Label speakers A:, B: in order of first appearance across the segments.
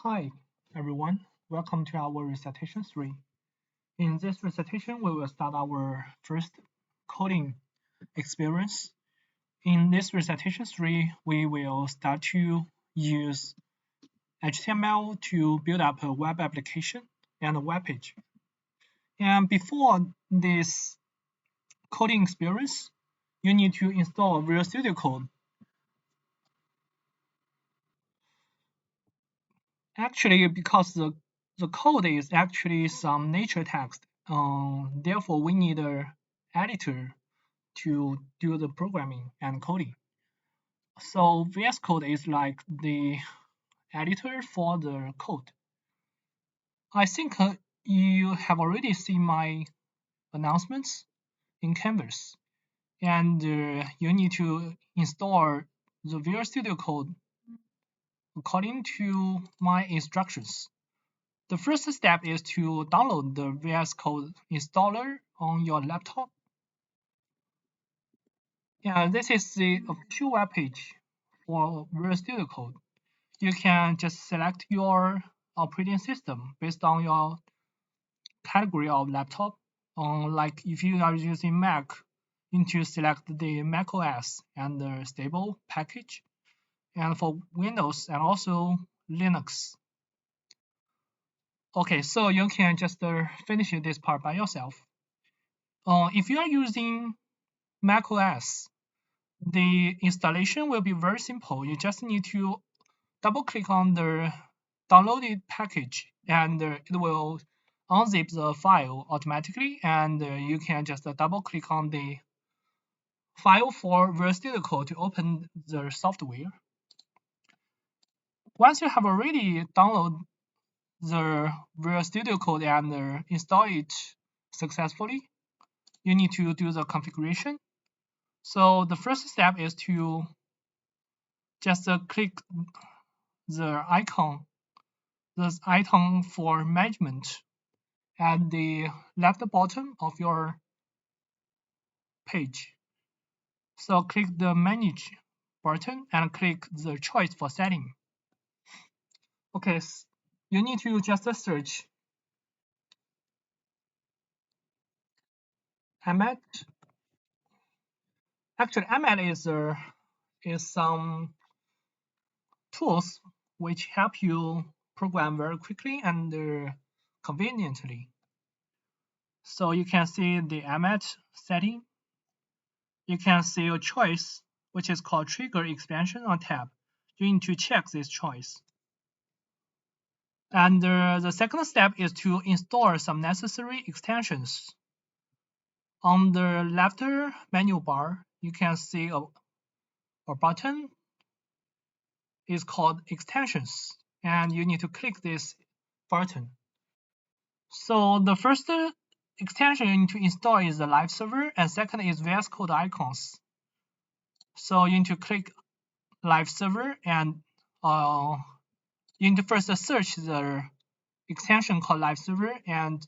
A: Hi, everyone. Welcome to our recitation 3. In this recitation, we will start our first coding experience. In this recitation 3, we will start to use HTML to build up a web application and a web page. And before this coding experience, you need to install Visual Studio Code. Actually, because the code is actually some nature text, therefore we need an editor to do the programming and coding. So VS Code is like the editor for the code. I think you have already seen my announcements in Canvas, and you need to install the Visual Studio Code according to my instructions. The first step is to download the VS Code installer on your laptop. Yeah, this is the official web page for Visual Studio Code. You can just select your operating system based on your category of laptop. Like if you are using Mac, you need to select the Mac OS and the stable package. And for Windows and also Linux. Okay, so you can just finish this part by yourself. If you are using Mac OS, the installation will be very simple. You just need to double click on the downloaded package and it will unzip the file automatically, and you can just double click on the file for Visual Studio Code to open the software. Once you have already downloaded the Visual Studio Code and install it successfully, you need to do the configuration. So the first step is to just click the icon, this item for management at the left bottom of your page. So click the manage button and click the choice for setting. Okay, you need to just search Emmet. Actually, Emmet is some tools which help you program very quickly and conveniently. So you can see the Emmet setting. You can see a choice which is called trigger expansion on tab. You need to check this choice. And the second step is to install some necessary extensions. On the left menu bar, you can see a button is called extensions, and you need to click this button. So the first extension you need to install is the live server, and second is VS Code icons. So you need to click live server, and you need to first search the extension called live server, and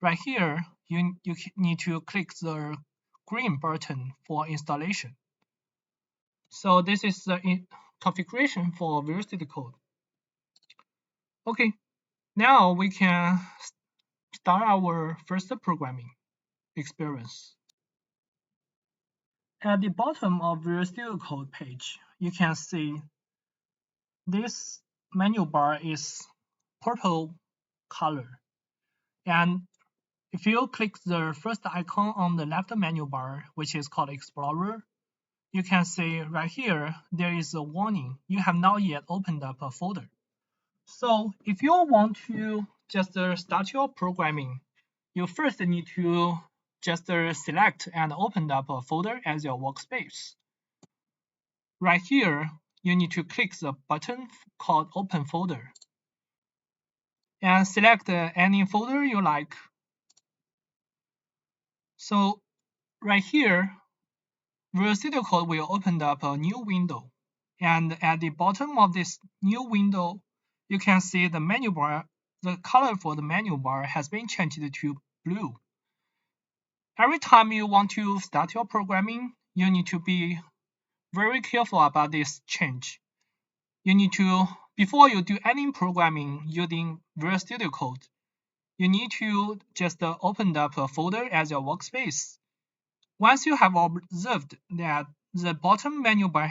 A: right here you need to click the green button for installation. So this is the configuration for Visual Studio Code. Okay, now we can start our first programming experience. At the bottom of Visual Studio Code page, you can see this menu bar is purple color. And if you click the first icon on the left menu bar, which is called Explorer, you can see right here, there is a warning. You have not yet opened up a folder. So if you want to just start your programming, you first need to just select and open up a folder as your workspace. Right here, you need to click the button called Open Folder and select any folder you like. So right here, Visual Studio Code will open up a new window. And at the bottom of this new window, you can see the menu bar. The color for the menu bar has been changed to blue. Every time you want to start your programming, you need to be very careful about this change. You need to before you do any programming using Visual Studio Code, you need to just open up a folder as your workspace. Once you have observed that the bottom menu bar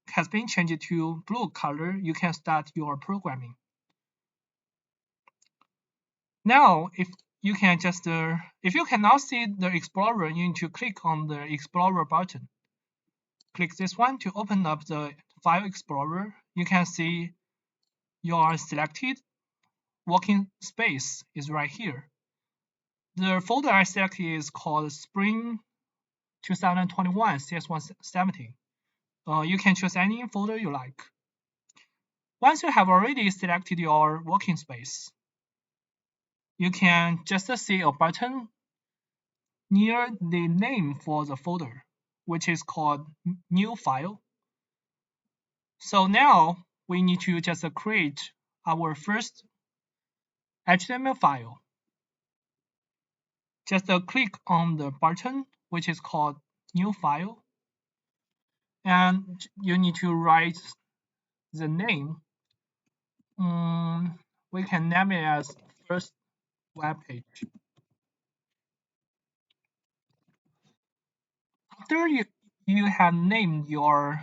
A: has been changed to blue color, you can start your programming. Now, if you cannot see the Explorer, you need to click on the Explorer button. Click this one to open up the File Explorer. You can see your selected working space is right here. The folder I selected is called Spring 2021 CS170. You can choose any folder you like. Once you have already selected your working space, you can just see a button near the name for the folder, which is called New File. So now we need to just create our first HTML file. Just click on the button, which is called New File, and you need to write the name. We can name it as first web page. After you have named your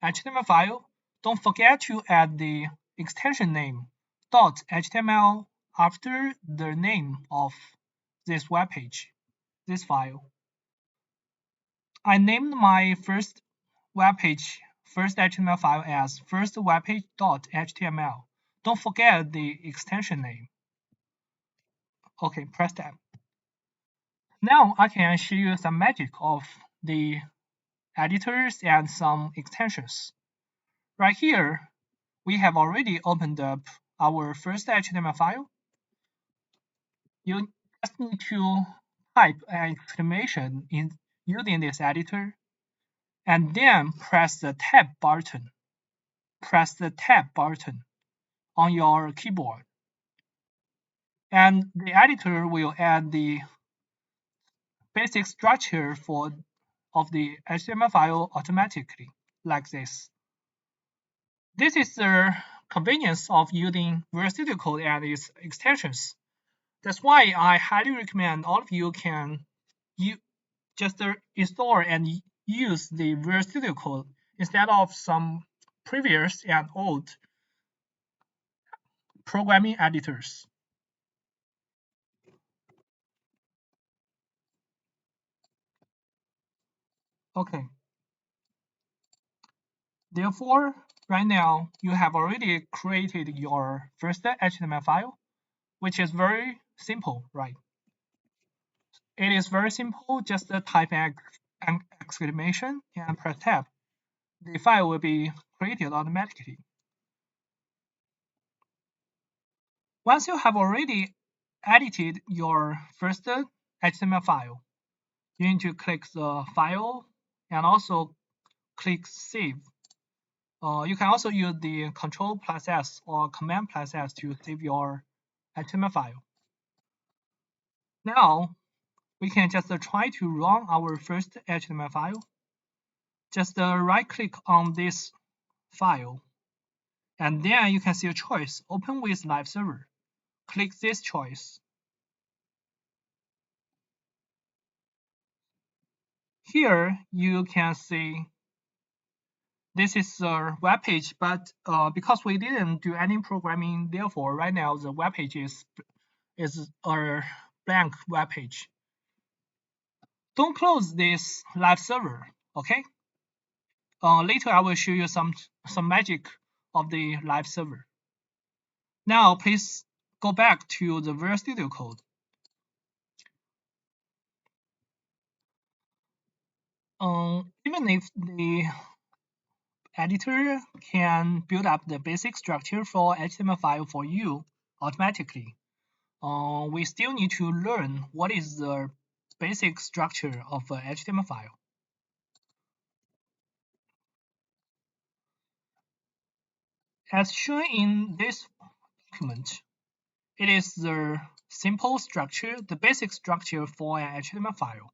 A: HTML file, don't forget to add the extension name .html after the name of this web page, this file. I named my first web page first HTML file as first webpage.html. Don't forget the extension name. Okay, press tab. Now I can show you some magic of the editors and some extensions. Right here, we have already opened up our first HTML file. You just need to type an exclamation in using this editor, and then press the tab button. Press the tab button on your keyboard, and the editor will add the basic structure of the HTML file automatically, like this. This is the convenience of using Visual Studio Code and its extensions. That's why I highly recommend all of you can just install and use the Visual Studio Code instead of some previous and old programming editors. Okay. Therefore, right now, you have already created your first HTML file, which is very simple, right? It is very simple, just type an exclamation and press tab. The file will be created automatically. Once you have already edited your first HTML file, you need to click the file and also click save. You can also use the Ctrl+S or Command+S to save your HTML file. Now, we can just try to run our first HTML file. Just right-click on this file, and then you can see a choice, Open with Live Server. Click this choice. Here, you can see this is a web page, but because we didn't do any programming, therefore, right now the web page is a blank web page. Don't close this live server, okay? Later I will show you some magic of the live server. Now please go back to the Visual Studio Code. Even if the editor can build up the basic structure for HTML file for you automatically, we still need to learn what is the basic structure of a HTML file. As shown in this document, it is the simple structure, the basic structure for an HTML file.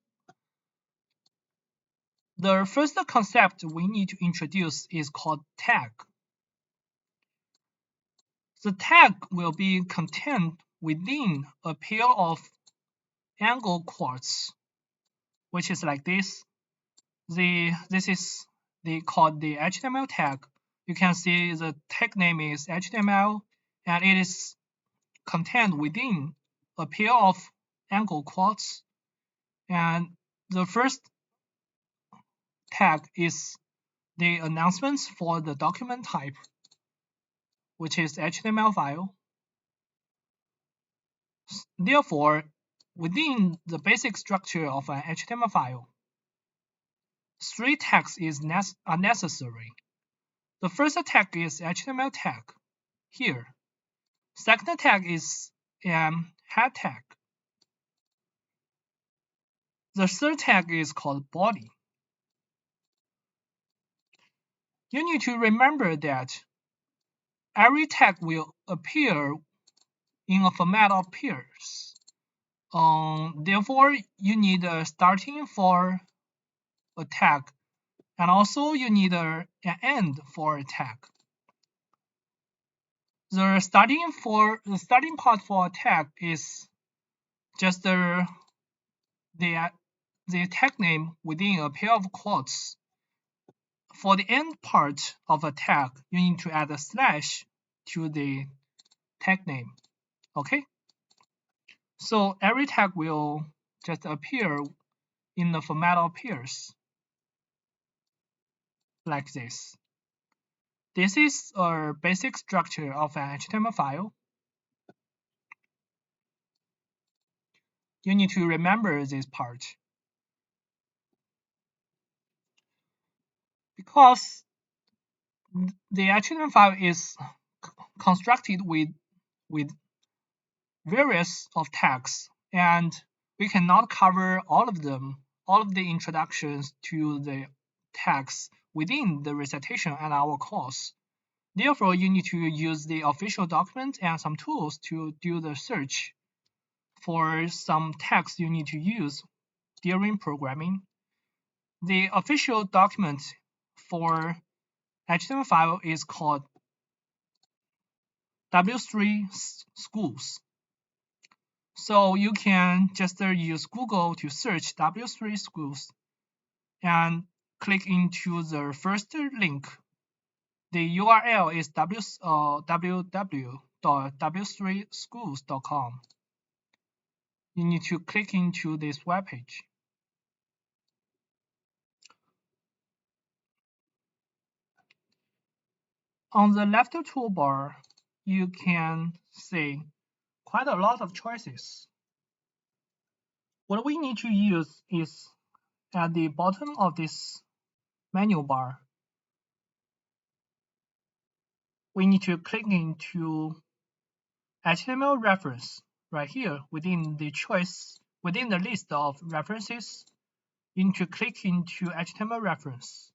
A: The first concept we need to introduce is called tag. The tag will be contained within a pair of angle quotes, which is like this. This is called the HTML tag. You can see the tag name is HTML, and it is contained within a pair of angle quotes. And the first tag is the announcements for the document type, which is HTML file. Therefore, within the basic structure of an HTML file, 3 tags are necessary. The first tag is HTML tag, here. Second tag is head tag. The third tag is called body. You need to remember that every tag will appear in a format of pairs. Therefore, you need a starting for a tag, and also you need an end for a tag. The starting part for a tag is just the tag name within a pair of quotes. For the end part of a tag, you need to add a slash to the tag name. Okay? So every tag will just appear in the format of pairs, like this. This is a basic structure of an HTML file. You need to remember this part, because the HTML file is constructed with various of tags, and we cannot cover all of them, all of the introductions to the tags within the recitation and our course. Therefore, you need to use the official document and some tools to do the search for some tags you need to use during programming. The official document for HTML file is called W3 schools. So you can just use Google to search W3 schools and click into the first link. The URL is www.w3schools.com. You need to click into this webpage. On the left toolbar, you can see quite a lot of choices. What we need to use is at the bottom of this menu bar. We need to click into HTML reference right here within the list of references. You need to click into HTML reference.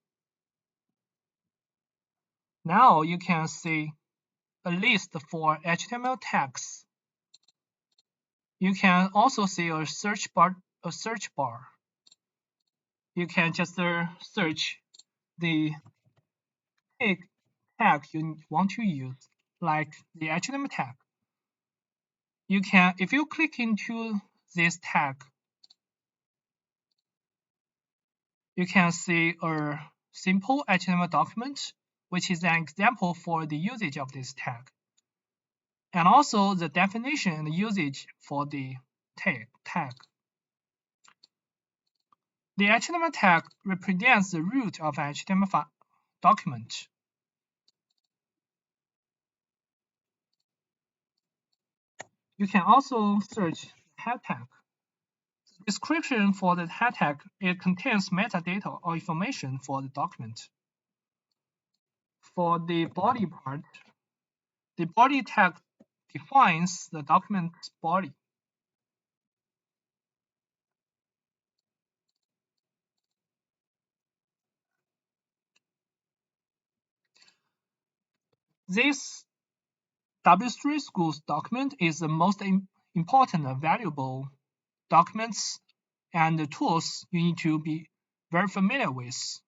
A: Now you can see a list for HTML tags. You can also see a search bar. You can just search the tag you want to use, like the HTML tag. You can, if you click into this tag, you can see a simple HTML document, which is an example for the usage of this tag, and also the definition and usage for the tag. The HTML tag represents the root of an HTML document. You can also search head tag. The description for the head tag, it contains metadata or information for the document. For the body part, the body tag defines the document's body. This W3 Schools document is the most important and valuable documents and the tools you need to be very familiar with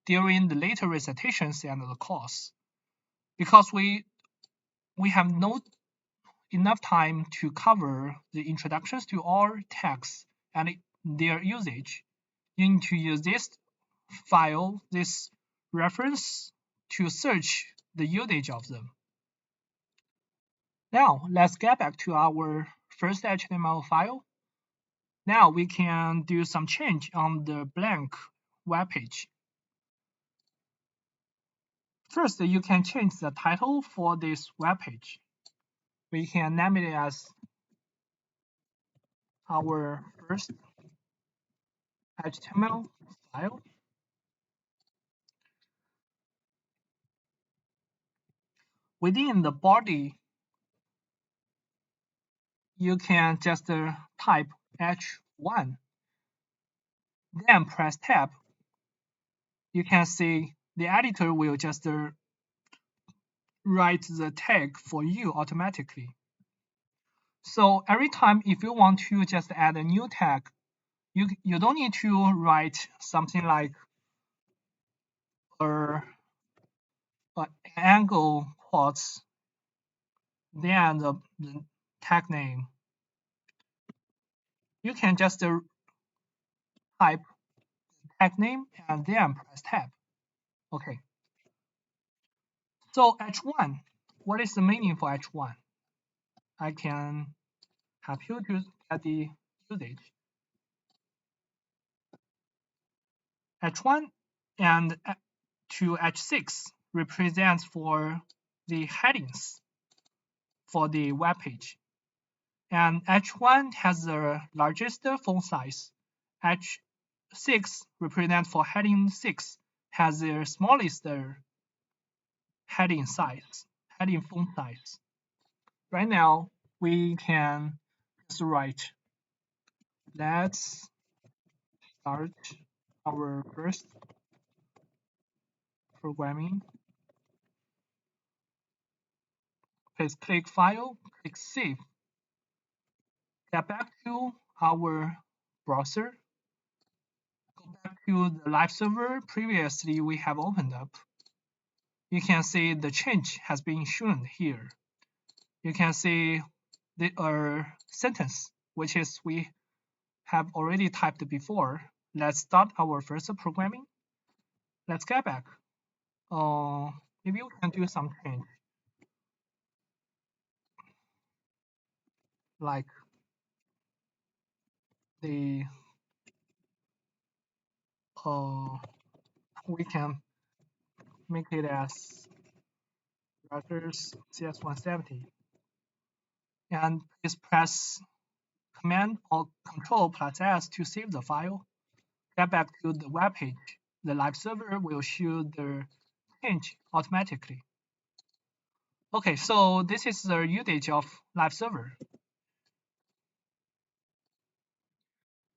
A: during the later recitations and the course, because we we have no enough time to cover the introductions to all tags and their usage. You need to use this file, this reference, to search the usage of them. Now, let's get back to our first HTML file. Now we can do some change on the blank web page. First, you can change the title for this web page. We can name it as our first HTML file. Within the body, you can just type H1, then press tab. You can see the editor will just write the tag for you automatically. So every time if you want to just add a new tag, you don't need to write something like a angle quotes, then the tag name. You can just type tag name and then press tab. Okay. So H1, what is the meaning for H1? I can help you to get the usage. H1 and to H6 represents for the headings for the web page. And H1 has the largest font size. H6 represents for heading 6 has the smallest heading size, heading font size. Right now, we can just write, let's start our first programming. Please click File, click Save. Get back to our browser. Go back to the live server previously we have opened up. You can see the change has been shown here. You can see the sentence, which is we have already typed before. Let's start our first programming. Let's get back. Maybe we can do some change, like the we can make it as routers CS170, and please press Command or Control plus S to save the file. Get back to the web page. The live server will show the change automatically. Okay, so this is the usage of live server.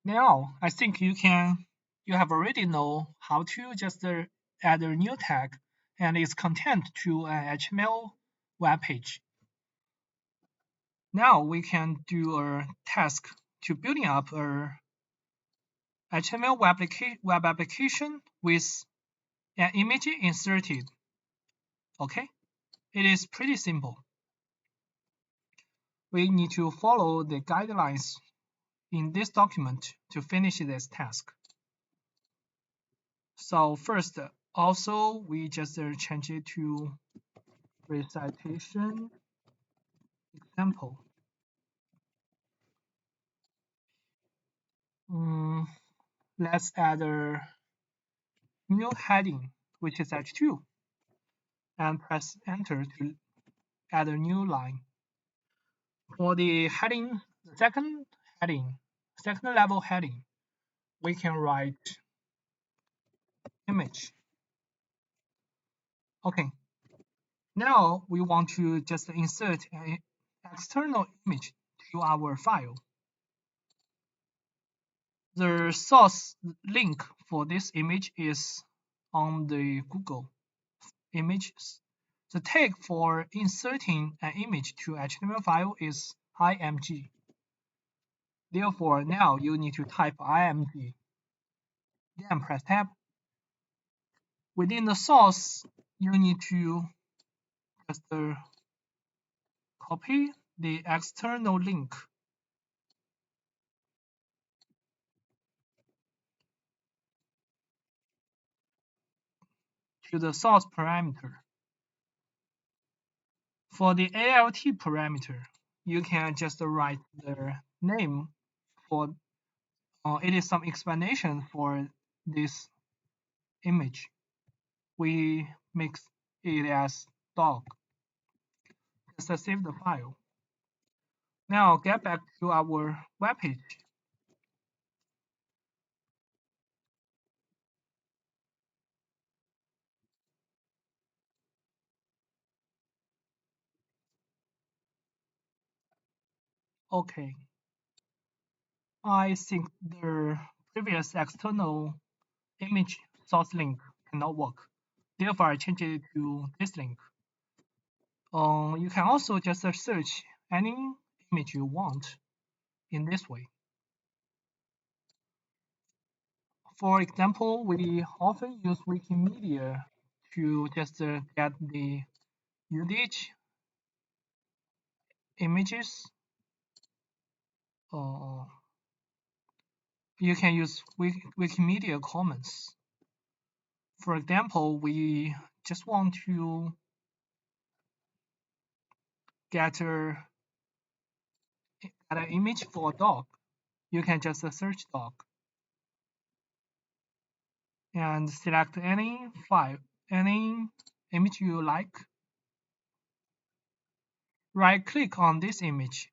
A: Now, I think you have already know how to just add a new tag and its content to an HTML web page. Now we can do a task to building up a HTML web application with an image inserted. Okay, it is pretty simple. We need to follow the guidelines in this document to finish this task. So first, also we just change it to recitation example. Let's add a new heading, which is H2, and press enter to add a new line. For the heading, the second level heading, we can write image. Okay. Now we want to just insert an external image to our file. The source link for this image is on the Google Images. The tag for inserting an image to HTML file is img. Therefore, now you need to type img, then press tab. Within the source, you need to just copy the external link to the source parameter. For the ALT parameter, you can just write the name for it is some explanation for this image. We make it as dog. Just save the file. Now get back to our web page. Okay, I think the previous external image source link cannot work. Therefore, I change it to this link. You can also just search any image you want in this way. For example, we often use Wikimedia to just get the usage images. Uh, you can use Wikimedia Commons. For example, we just want to get an image for a dog. You can just search dog and select any file, any image you like. Right click on this image.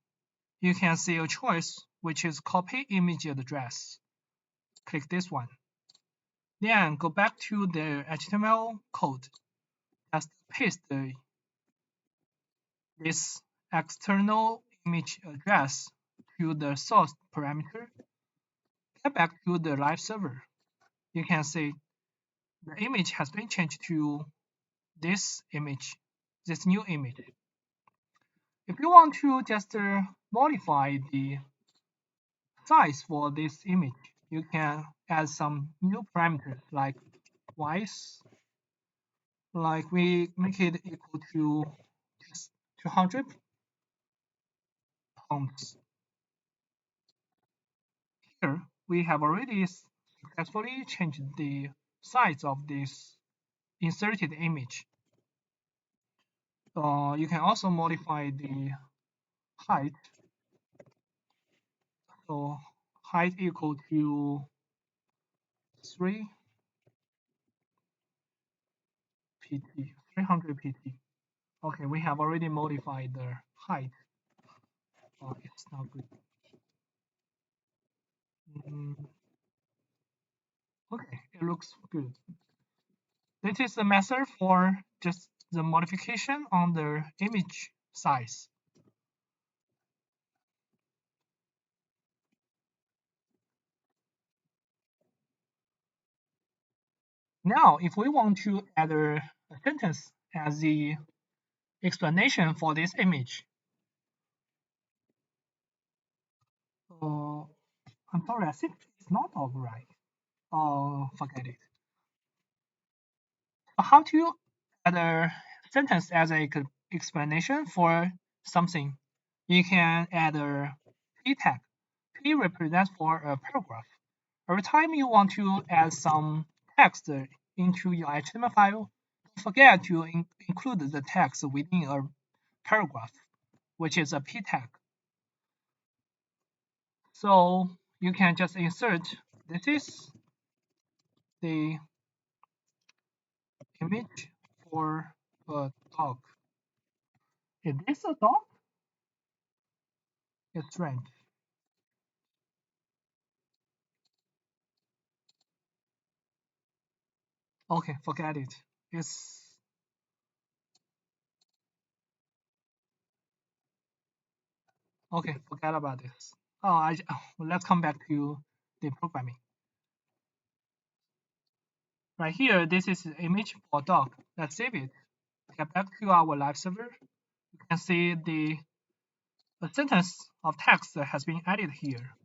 A: You can see a choice which is copy image address. Click this one. Then go back to the HTML code. Just paste this external image address to the source parameter. Get back to the live server. You can see the image has been changed to this image, this new image. If you want to just modify the size for this image, you can add some new parameters like width, like we make it equal to just 200 pounds. Here we have already successfully changed the size of this inserted image. You can also modify the height. So height equal to 3 pt, 300 pt. Okay, we have already modified the height. It's not good. Mm, okay, it looks good. This is the method for just the modification on the image size. Now, if we want to add a sentence as the explanation for this image, I'm sorry, I think it's not override. Forget it. How to add a sentence as a explanation for something? You can add a p tag. P represents for a paragraph. Every time you want to add some text into your HTML file, don't forget to include the text within a paragraph, which is a p tag. So you can just insert, this is the image for a dog. Is this a dog? It's strange. Okay, forget it. It's okay, forget about this. Let's come back to the programming. Right here, this is the image for dog. Let's save it. Get back to our live server. You can see the sentence of text has been added here.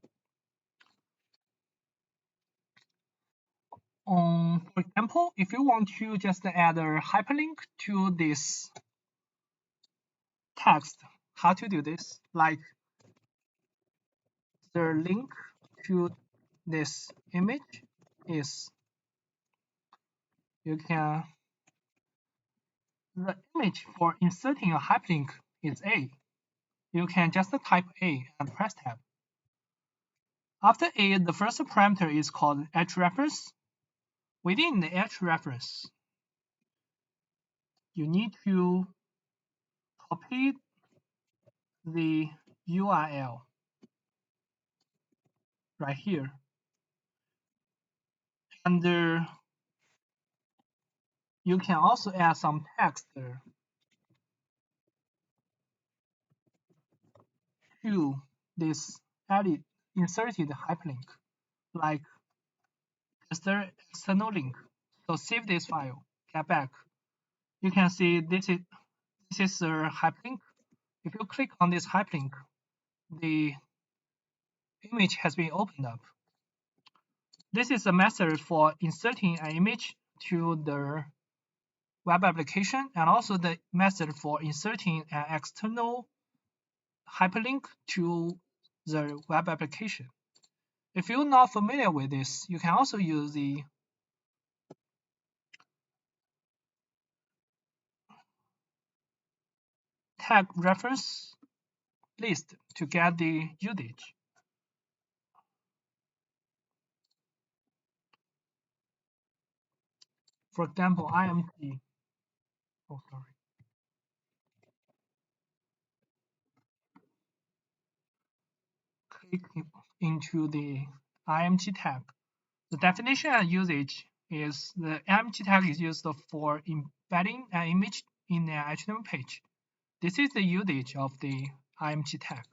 A: For example, if you want to just add a hyperlink to this text, how to do this. Like the link to this image is you can the image for inserting a hyperlink is A. You can just type A and press tab. After A, the first parameter is called hrefs. Within the hrefs, you need to copy the URL right here. And you can also add some text to this inserted hyperlink, like the external link. So save this file, get back. You can see this is a hyperlink. If you click on this hyperlink, the image has been opened up. This is a method for inserting an image to the web application and also the method for inserting an external hyperlink to the web application. If you're not familiar with this, you can also use the tag reference list to get the usage. For example, IMT. Oh, sorry. Click into the IMG tag. The definition and usage is the IMG tag is used for embedding an image in an HTML page. This is the usage of the IMG tag.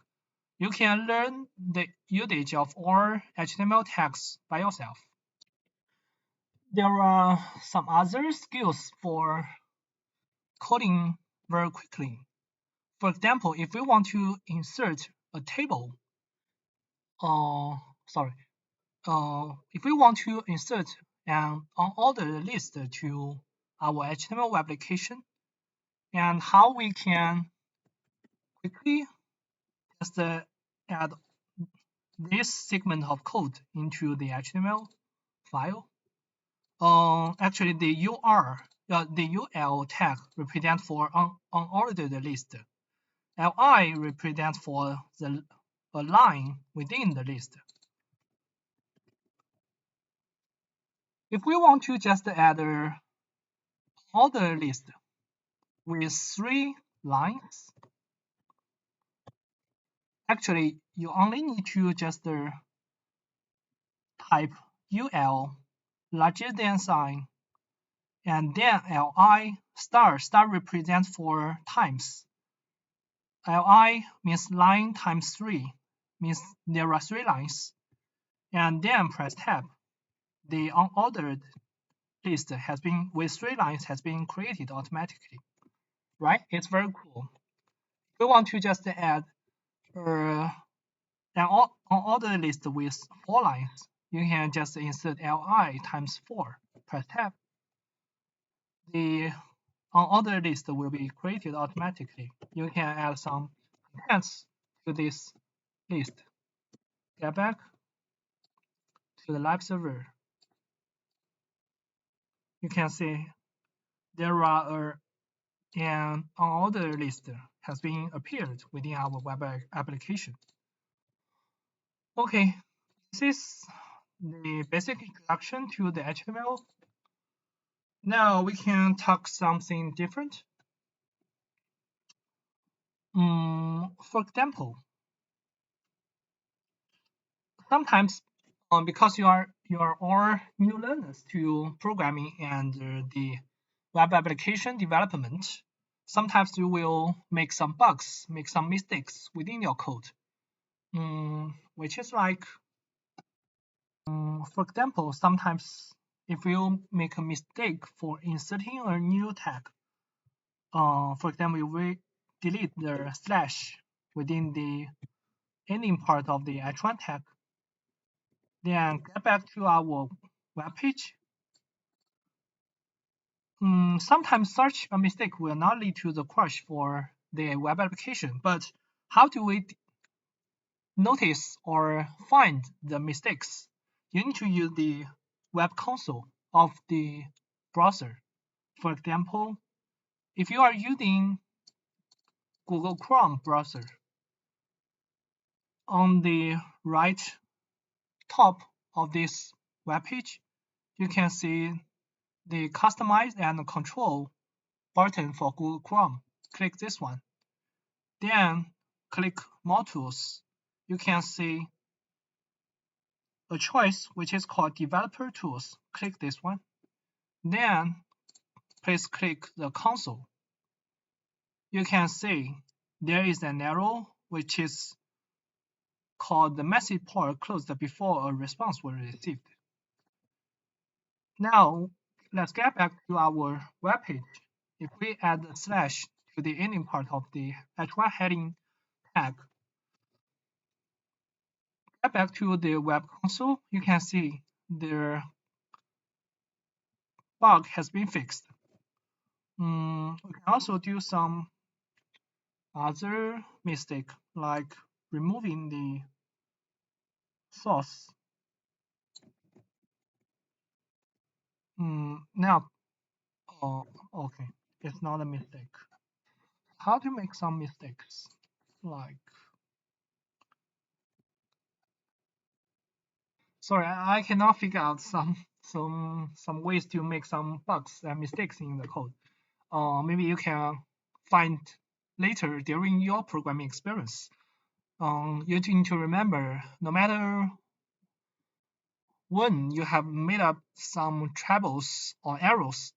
A: You can learn the usage of all HTML tags by yourself. There are some other skills for coding very quickly. For example, if we want to insert a table, if we want to insert an unordered list to our HTML application, and how we can quickly just add this segment of code into the HTML file. Actually, the UL tag represents for unordered list. Li represents for a line within the list. If we want to just add an ordered list with 3 lines, actually you only need to just type ul larger than sign and then li star represents for times. Li means line times 3, means there are 3 lines, and then press tab. The unordered list has been with 3 lines has been created automatically. Right? It's very cool. If we want to just add an unordered list with 4 lines, you can just insert li times 4. Press tab. The unordered list will be created automatically. You can add some contents to this list. Get back to the live server. You can see there are an unordered list has been appeared within our web application. Okay, this is the basic introduction to the HTML. Now we can talk something different. For example, sometimes because you are all new learners to programming and the web application development, sometimes you will make some bugs, make some mistakes within your code, which is like, for example, sometimes if you make a mistake for inserting a new tag, for example, we delete the slash within the ending part of the h1 tag, then get back to our web page. Sometimes such a mistake will not lead to the crash for the web application. But how do we notice or find the mistakes? You need to use the web console of the browser. For example, if you are using Google Chrome browser, on the right top of this web page, you can see the customize and control button for Google Chrome. Click this one. Then click more tools. You can see a choice which is called developer tools. Click this one. Then please click the console. You can see there is an arrow which is called the message port closed before a response was received. Now let's get back to our web page. If we add a slash to the ending part of the H1 heading tag, get back to the web console, you can see the bug has been fixed. We can also do some other mistake like removing the source. Now, okay, it's not a mistake. How to make some mistakes? Like, sorry, I cannot figure out some ways to make some bugs and mistakes in the code. Maybe you can find later during your programming experience. You need to remember, no matter when you have made up some troubles or errors,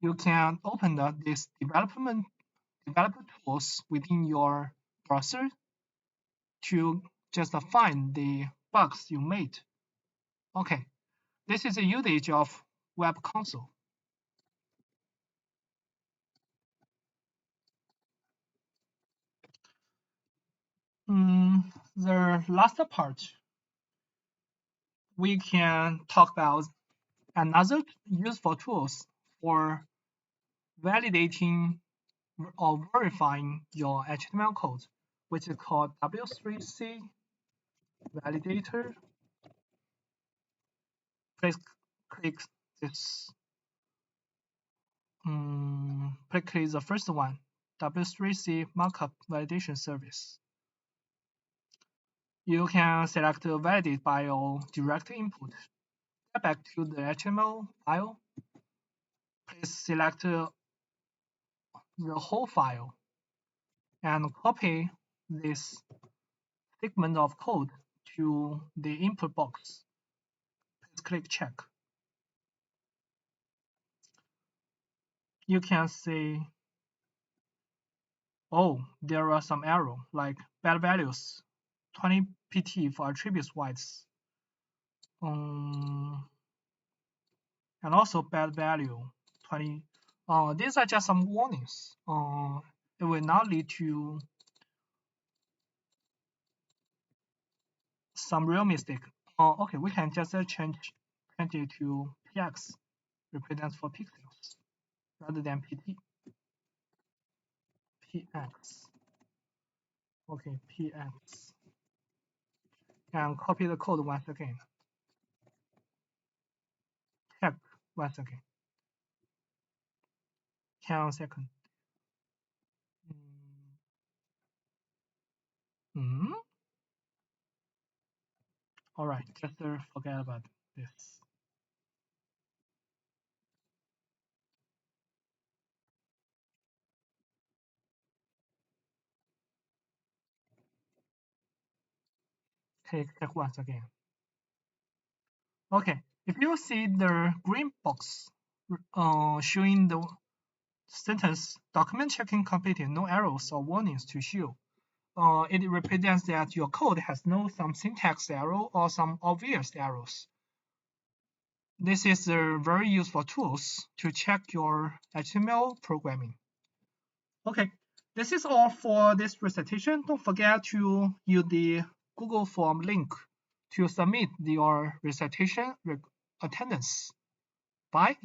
A: you can open this developer tools within your browser to just find the bugs you made. Okay, this is a usage of web console. The last part, we can talk about another useful tools for validating or verifying your HTML code, which is called W3C validator. Please click this. Please click the first one, W3C markup validation service. You can select validate by your direct input. Get back to the HTML file. Please select the whole file and copy this segment of code to the input box. Please click check. You can see, oh, there are some error like bad values, 20 pt for attributes weights, and also bad value 20. These are just some warnings. It will not lead to some real mistake. Okay, we can just change it to px, represents for pixels, rather than pt. Px. Okay, px. And copy the code once again. Check once again. 10 seconds. All right, just forget about this. Okay, check once again. Okay, if you see the green box showing the sentence document checking completed, no errors or warnings to show, it represents that your code has some syntax error or some obvious errors. This is a very useful tools to check your HTML programming. Okay, this is all for this recitation. Don't forget to use the Google Form link to submit your recitation attendance. Bye.